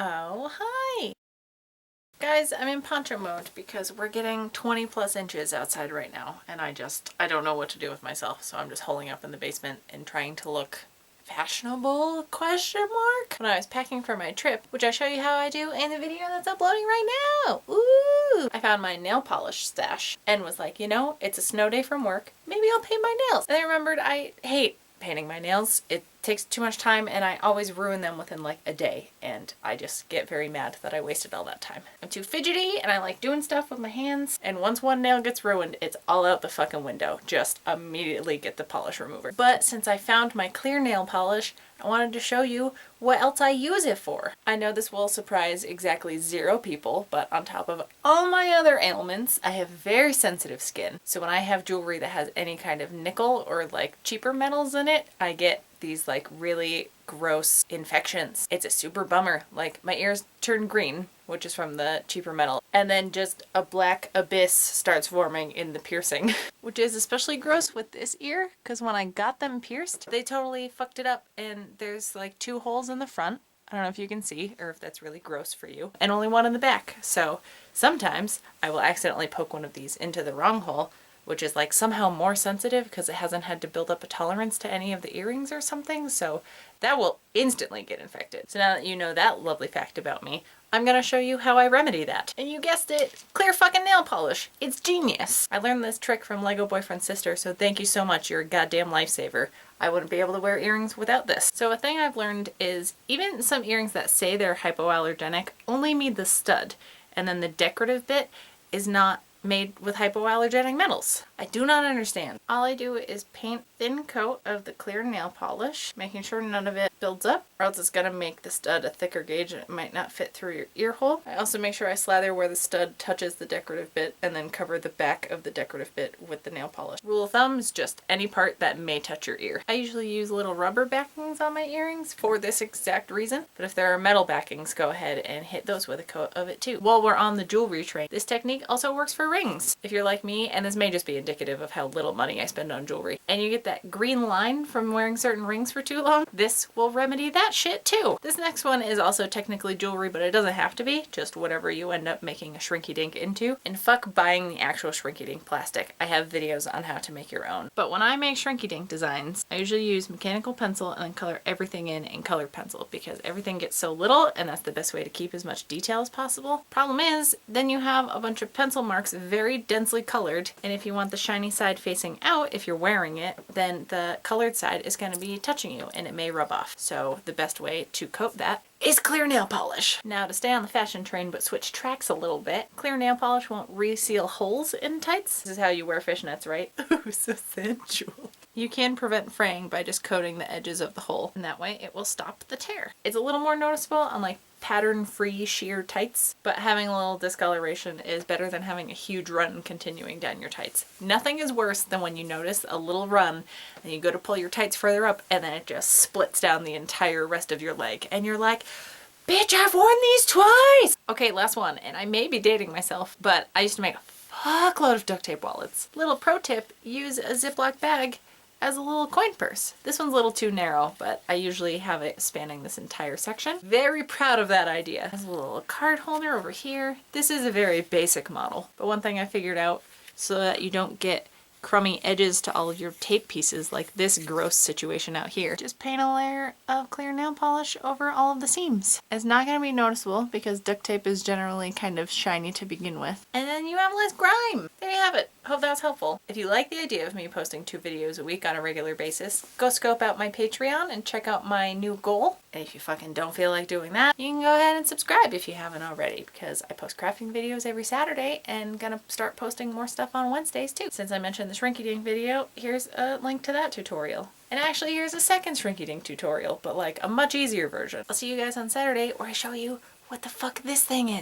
Oh, hi! Guys, I'm in poncho mode because we're getting 20 plus inches outside right now, and I don't know what to do with myself, so I'm just holding up in the basement and trying to look fashionable, question mark? When I was packing for my trip, which I show you how I do in the video that's uploading right now. Ooh! I found my nail polish stash and was like, you know, it's a snow day from work, maybe I'll paint my nails. And I remembered I hate painting my nails. It takes too much time and I always ruin them within like a day, and I just get very mad that I wasted all that time. I'm too fidgety and I like doing stuff with my hands, and once one nail gets ruined, it's all out the fucking window. Just immediately get the polish remover. But since I found my clear nail polish, I wanted to show you what else I use it for. I know this will surprise exactly 0 people, but on top of all my other ailments, I have very sensitive skin. So when I have jewelry that has any kind of nickel or like cheaper metals in it, I get these like really gross infections. It's a super bummer. Like my ears turn green, which is from the cheaper metal, and then just a black abyss starts forming in the piercing, which is especially gross with this ear because when I got them pierced, they totally fucked it up, and there's like 2 holes in the front. I don't know if you can see or if that's really gross for you, and only 1 in the back. So sometimes I will accidentally poke one of these into the wrong hole, which is like somehow more sensitive because it hasn't had to build up a tolerance to any of the earrings or something, so that will instantly get infected. So now that you know that lovely fact about me, I'm gonna show you how I remedy that. And you guessed it, clear fucking nail polish. It's genius. I learned this trick from Lego Boyfriend's sister, so thank you so much, you're a goddamn lifesaver. I wouldn't be able to wear earrings without this. So a thing I've learned is even some earrings that say they're hypoallergenic only need the stud, and then the decorative bit is not made with hypoallergenic metals. I do not understand. All I do is paint thin coat of the clear nail polish, making sure none of it builds up, or else it's gonna make the stud a thicker gauge and it might not fit through your ear hole. I also make sure I slather where the stud touches the decorative bit and then cover the back of the decorative bit with the nail polish. Rule of thumb is just any part that may touch your ear. I usually use little rubber backings on my earrings for this exact reason, but if there are metal backings, go ahead and hit those with a coat of it too. While we're on the jewelry train, this technique also works for rings. If you're like me, and this may just be indicative of how little money I spend on jewelry, and you get that green line from wearing certain rings for too long, this will remedy that shit too. This next one is also technically jewelry, but it doesn't have to be, just whatever you end up making a shrinky dink into. And fuck buying the actual shrinky dink plastic. I have videos on how to make your own. But when I make shrinky dink designs, I usually use mechanical pencil and then color everything in colored pencil because everything gets so little, and that's the best way to keep as much detail as possible. Problem is, then you have a bunch of pencil marks very densely colored, and if you want the shiny side facing out, if you're wearing it, then the colored side is going to be touching you and it may rub off. So the best way to coat that is clear nail polish. Now to stay on the fashion train but switch tracks a little bit, clear nail polish won't reseal holes in tights. This is how you wear fishnets, right? Ooh, so sensual. You can prevent fraying by just coating the edges of the hole, and that way it will stop the tear. It's a little more noticeable on like pattern-free sheer tights, but having a little discoloration is better than having a huge run continuing down your tights. Nothing is worse than when you notice a little run and you go to pull your tights further up and then it just splits down the entire rest of your leg and you're like, bitch, I've worn these twice! Okay, last one, and I may be dating myself, but I used to make a fuckload of duct tape wallets. Little pro tip, use a Ziploc bag as a little coin purse. This one's a little too narrow, but I usually have it spanning this entire section. Very proud of that idea. There's a little card holder over here. This is a very basic model, but one thing I figured out so that you don't get crummy edges to all of your tape pieces like this gross situation out here, just paint a layer of clear nail polish over all of the seams. It's not going to be noticeable because duct tape is generally kind of shiny to begin with, and then you have less grime. There you have it. Hope that was helpful. If you like the idea of me posting 2 videos a week on a regular basis, go scope out my Patreon and check out my new goal. And if you fucking don't feel like doing that, you can go ahead and subscribe if you haven't already, because I post crafting videos every Saturday and gonna start posting more stuff on Wednesdays too. Since I mentioned the shrinky dink video, here's a link to that tutorial. And actually here's a second shrinky dink tutorial, but like a much easier version. I'll see you guys on Saturday where I show you what the fuck this thing is.